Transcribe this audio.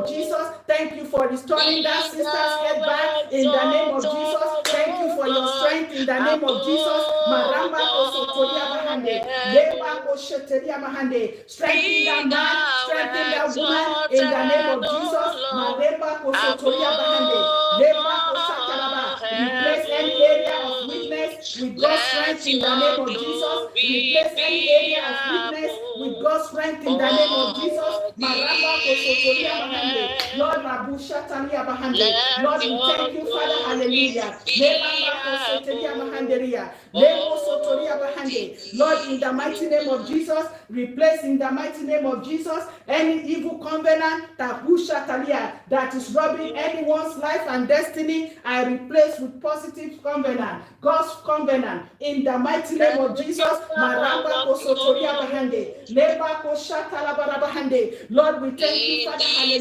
of Jesus. Thank you for restoring that sister's head back in the name of Jesus. Thank you for your strength in the name of Jesus. Maramba kosotoria bahande. Leba kosheteria mahande. Strengthen that man, strengthen that woman in the name of Jesus. Maremba kosotoria bahande. Leba kosataraba. Replace any area of weakness with God's strength in the name of Jesus. Replace any area of weakness with God's strength in the name of Jesus. Maramba kosotoria bahande. Lord Rabusha Talia bahande. Lord, we thank you, Father. Hallelujah. Lebamba kosotoria bahanderia. Lebo sotoria bahande. Lord, in the mighty name of Jesus, replace in the mighty name of Jesus any evil covenant that is robbing anyone's life and destiny. I replace with positive covenant, God's covenant, in the mighty name of Jesus. Maramba kosotoria bahande. Leba koshatala barabahande. Lord, we thank you, Father. Hallelujah.